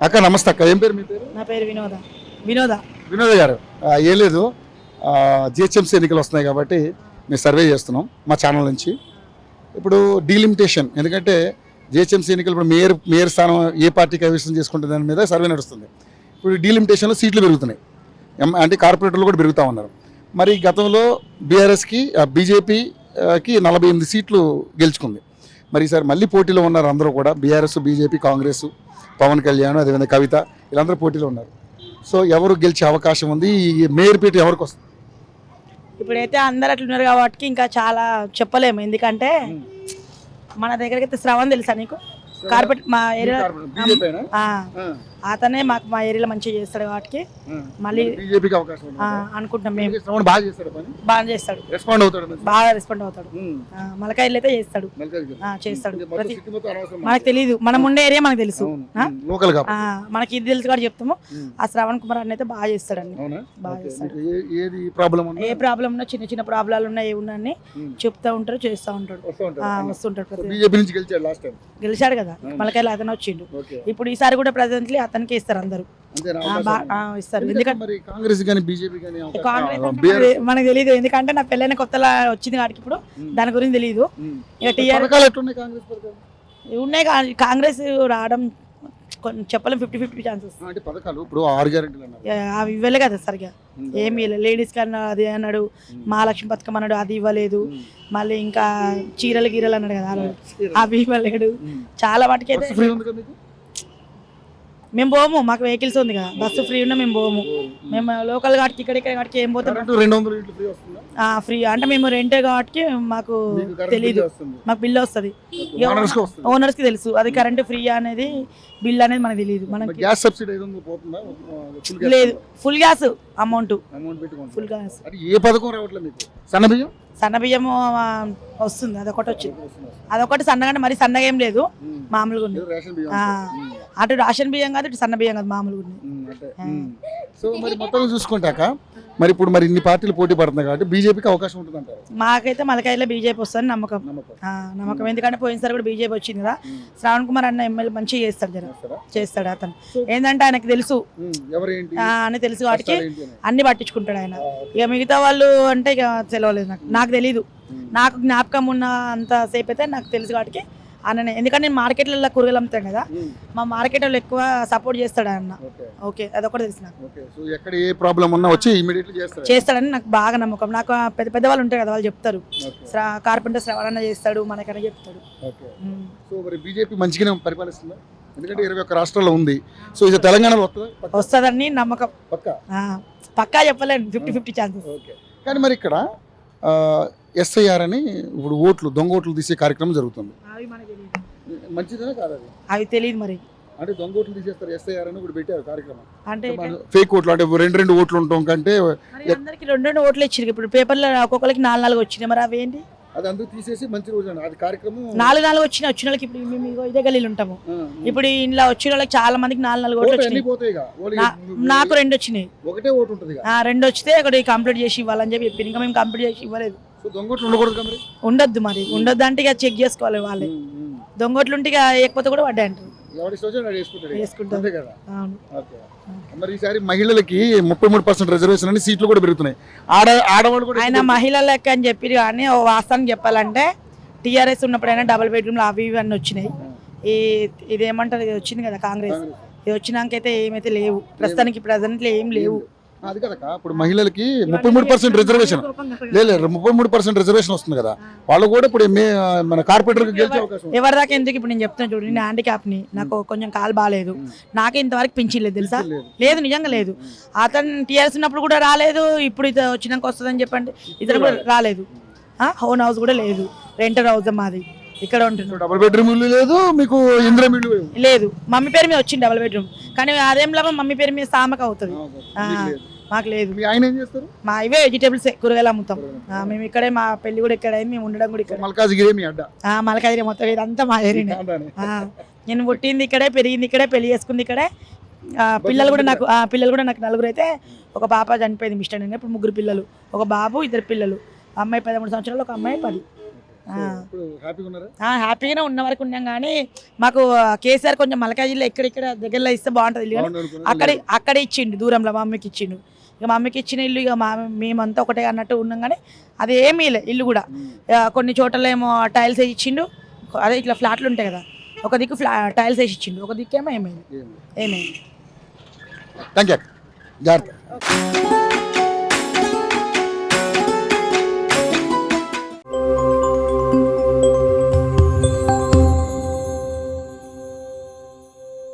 అక్క నమస్తే అక్క, ఏం పేరు మీ పేరు? నా పేరు వినోద. వినోద వినోద్ గారు, ఏం లేదు, జిహెచ్ఎంసీ ఎన్నికలు వస్తున్నాయి కాబట్టి మేము సర్వే చేస్తున్నాం మా ఛానల్ నుంచి. ఇప్పుడు డీలిమిటేషన్, ఎందుకంటే జిహెచ్ఎంసీ ఎన్నికలు ఇప్పుడు మేయర్ స్థానం ఏ పార్టీ కైవసం చేసుకుంటుంది దాని మీద సర్వే నడుస్తుంది. ఇప్పుడు డీలిమిటేషన్లో సీట్లు పెరుగుతున్నాయి, అంటే కార్పొరేటర్లు కూడా పెరుగుతూ ఉన్నారు. మరి గతంలో బీఆర్ఎస్కి బీజేపీకి 48 సీట్లు గెలుచుకుంది. మరి ఈసారి మళ్ళీ పోటీలో ఉన్నారు అందరూ కూడా, బీఆర్ఎస్, బీజేపీ, కాంగ్రెస్, పవన్ కళ్యాణ్, అదేవిధంగా కవిత, వీళ్ళందరూ పోటీలో ఉన్నారు. సో ఎవరు గెలిచే అవకాశం ఉంది? ఈ మేయర్ పీట ఎవరికి వస్తుంది? ఇప్పుడైతే అందరు అట్లున్నారు కాబట్టి ఇంకా చాలా చెప్పలేము. ఎందుకంటే మన దగ్గరికి అయితే శ్రవణ్ తెలుసా నీకు? కార్పొరేట్ మా ఏరియా అతనే మాకు మా ఏరియాలో మంచిగా చేస్తాడు కాబట్టి మళ్ళీ అనుకుంటాం మేము. బాగా చేస్తాడు, బాగా రెస్పాండ్ అవుతాడు. మలకాయలు అయితే చేస్తాడు. మనకు తెలియదు, మనం ఉండే ఏరియా మనకు తెలుసు, మనకి ఇది తెలుసు కాబట్టి చెప్తాము. ఆ శ్రవణ్ కుమార్ అన్న అయితే బాగా చేస్తాడండి, బాగా చేస్తాడు. ఏ ప్రాబ్లం ఉన్నా, చిన్న చిన్న ప్రాబ్లాలు ఉన్నా, ఏ ఉన్నా చెప్తా ఉంటారు, చేస్తూ ఉంటాడు, వస్తుంటాడు. గెలిచాడు కదా మలకాయలు, అతను వచ్చిండు. ఇప్పుడు ఈసారి కూడా ప్రెసెంట్లీ అతనికి ఇస్తారు అందరూ, ఇస్తారు. ఎందుకంటే కాంగ్రెస్ మనకు తెలియదు, ఎందుకంటే నా పెళ్ళైన కొత్తలా వచ్చింది కాబట్టి ఇప్పుడు దాని గురించి తెలియదు. ఉన్నాయి కాంగ్రెస్ రావడం చెప్పలేం, 50-50 ఛాన్సెస్. అవి ఇవ్వలే కదా సరిగా, ఏమి లేడీస్ కన్నా అది అన్నాడు, మహాలక్ష్మి పథకం అన్నాడు, అది ఇవ్వలేదు. మళ్ళీ ఇంకా చీరలు గీరలు అన్నాడు కదా, అవి ఇవ్వలేడు. చాలా వాటికి అయితే మేము పోము, మాకు వెహికల్స్ ఉంది కదా, బస్సు ఫ్రీ ఉన్నా మేము పోము. మేము లోకల్ కాబట్టి ఇక్కడ కాబట్టి ఏం పోతాం, ఫ్రీ అంటే మేము రెంటే కాబట్టి మాకు తెలీదు, మాకు బిల్ వస్తుంది, ఓనర్స్ కి తెలుసు అది కరెంట్ ఫ్రీ అనేది, బిల్ అనేది మనకు తెలియదు. మనకి లేదు, full gas amount, full gas. సన్నబియ్యం వస్తుంది, అదొకటి వచ్చింది, అదొకటి సన్నగా, మరి సన్నగా ఏం లేదు, మామూలుగా ఉంది. అటు రేషన్ బియ్యం కాదు, ఇటు సన్న బియ్యం కాదు, మామూలుగా ఉంది. సో మరి మొత్తం చూసుకుంటాక మరి ఇప్పుడు మరి ఇన్ని పార్టీలు పోటీ పడుతున్నాయి కాబట్టి బీజేపీకి అవకాశం ఉంటుంది అంటారు? మాకైతే మలకాయలో బీజేపీ వస్తుంది నమ్మకం. ఎందుకంటే పోయినసారి కూడా బీజేపీ వచ్చింది కదా, శ్రావణ్ కుమార్ అన్న ఎమ్మెల్యే మంచిగా చేస్తాడు. అతను ఏంటంటే ఆయనకు తెలుసు అని తెలుసు వాటికి అన్ని పట్టించుకుంటాడు ఆయన. ఇక మిగతా వాళ్ళు అంటే ఇక తెలియలేదు, నాకు తెలీదు. నాకు జ్ఞాపకం ఉన్న అంత సేపు అయితే నాకు తెలుసు వాటికి అన్ననే. ఎందుకంటే నేను మార్కెట్లలో కూరగాయలు అమ్ముతాను కదా, మా మార్కెట్ వాళ్ళు ఎక్కువ సపోర్ట్ చేస్తాడు అన్న. ఓకే, అదొకటి తెలుసు నాకు. చేస్తాడని నాకు బాగా నమ్మకం. నాకు పెద్ద పెద్ద వాళ్ళు ఉంటారు కదా, వాళ్ళు చెప్తారు, కార్పెంటర్ శ్రవణ చేస్తాడు, మనకన్నా చెప్తాడు. ఎందుకంటే 21 రాష్ట్రాల్లో ఉంది, సో ఇది తెలంగాణలో వస్తుందని నమ్మకం. పక్కా చెప్పలేను, 50-50 ఛాన్సెస్. కానీ మరి ఇక్కడ ఎస్ఐఆర్ అని ఇప్పుడు ఓట్లు, దొంగ ఓట్లు తీసే కార్యక్రమం జరుగుతుంది. మంచిదే కాదు అది? అవి తెలియదు మరి. అంటే దొంగ ఓట్లు తీసేస్తారు, ఎస్ఐఆర్ అని కూడా పెట్టారు కార్యక్రమం. అంటే ఫేక్ ఓట్లు, అంటే 2 ఓట్లు ఉండటం కంటే అందరికి 2 ఓట్లు ఇచ్చారు. ఇప్పుడు పేపర్లో ఒక్కొక్కరికి 4 వచ్చినాయి, మరి అవేంటి? అది అందరూ తీసేసి మంచి రోజు అది కార్యక్రమం 4 వచ్చిన వాళ్ళకి. ఇప్పుడు మేము ఇదే గల్లీలు ఉంటాము, ఇప్పుడు ఇంట్లో వచ్చిన వాళ్ళకి చాలా మందికి 4 ఓట్లు వచ్చినాయి. నాకు 2 వచ్చినాయి, ఒకటే ఓటు ఉంటుంది. 2 వస్తే ఒకటి కంప్లీట్ చేసి ఇవ్వాలని చెప్పి చెప్పింది, ఇంకా మేము కంప్లీట్ చేసి ఇవ్వలేదు. ఉండొద్దు మరి, ఉండొద్దు అంటే ఇక చెక్ చేసుకోవాలి వాళ్ళే. దొంగోట్లు ఉంటే ఇక వేయకపోతే కూడా పడ్డాయి అంటారు. మరి ఈసారి మహిళలకి 33% రిజర్వేషన్ అని సీట్లు కూడా పెరుగుతున్నాయి. ఆడవాళ్ళు కూడా ఆయన మహిళలకి అని చెప్పి, కానీ వాస్తవానికి చెప్పాలంటే టీఆర్ఎస్ ఉన్నప్పుడైనా డబుల్ బెడ్రూమ్లు అవి ఇవి అన్నీ వచ్చినాయి. ఇదేమంటారు, ఇది వచ్చింది కదా కాంగ్రెస్, ఇది వచ్చినాకైతే ఏమైతే లేవు, ప్రస్తుతానికి ప్రజెంట్లో ఏం లేవు. అది కదక, ఇప్పుడు మహిళలకి 33% రిజర్వేషన్ లేదు, 33% రిజర్వేషన్ వస్తుంది కదా, వాళ్ళు కూడా ఇప్పుడు మన కార్పొరేటర్ గెలిచే అవకాశం. ఎవరి దాకా ఎందుకు, ఇప్పుడు నేను చెప్తాను చూడు, నేను హ్యాండిక్యాప్ ని, నాకు కొంచెం కాలు బాగాలేదు, నాకే ఇంతవరకు పింఛన్లేదు తెలుసా, లేదు నిజంగా లేదు. అతను టీఆర్ఎస్ ఉన్నప్పుడు కూడా రాలేదు, ఇప్పుడు ఇది వచ్చినాక వస్తుందని చెప్పండి, ఇతను కూడా రాలేదు. ఓన్ హౌస్ కూడా లేదు, రెంటెడ్ హౌస్ మాది, ఇక్కడ ఉంటుంది. డబుల్ బెడ్రూమ్ లేదు మీకు, లేదు. మమ్మీ పేరు మీద వచ్చింది డబుల్ బెడ్రూమ్, కానీ అదేం లాభం, మమ్మీ పేరు మీద సామక అవుతుంది, మాకు లేదు. మా ఇవే వెజిటేబుల్స్, కూరగాయలు అమ్ముతాం మేము ఇక్కడే. మా పెళ్లి కూడా ఇక్కడ, మేము ఉండడం కూడా ఇక్కడ. మల్కాజిగిరి మొత్తం ఇదంతా మా ఏరియా. నేను పుట్టింది ఇక్కడే, పెరిగింది ఇక్కడే, పెళ్లి చేసుకుంది ఇక్కడే. పిల్లలు కూడా నాకు 4 అయితే, ఒక పాప చనిపోయింది మిస్టేక్. ఇప్పుడు 3 పిల్లలు, ఒక బాబు, 2 పిల్లలు. అమ్మాయి 13 సంవత్సరాలు, ఒక అమ్మాయి 10. ఇప్పుడు హ్యాపీగా ఉన్నారా? హ్యాపీగానే ఉన్న వరకు ఉన్నాం కానీ మాకు కేసీఆర్ కొంచెం మల్కాజిలో ఎక్కడెక్కడ దగ్గరలో ఇస్తే బాగుంటుంది ఇల్లు కానీ బాగుండు అనుకున్నా? అక్కడే ఇచ్చిండు దూరంలో మా అమ్మకి ఇచ్చిండు. ఇక మా అమ్మకి ఇచ్చిన ఇల్లు ఇక మేమంతా ఒకటే అన్నట్టు ఉన్నాం కానీ అది ఏమీ లే ఇల్లు కూడా. కొన్ని చోట్ల ఏమో టైల్స్ వేసి ఇచ్చిండు, అదే ఇట్లా ఫ్లాట్లు ఉంటాయి కదా, ఒక దిక్కు టైల్స్ వేసి ఇచ్చిండు, ఒక దిక్కేమో ఏమైంది. Thank you. జాగ్రత్త.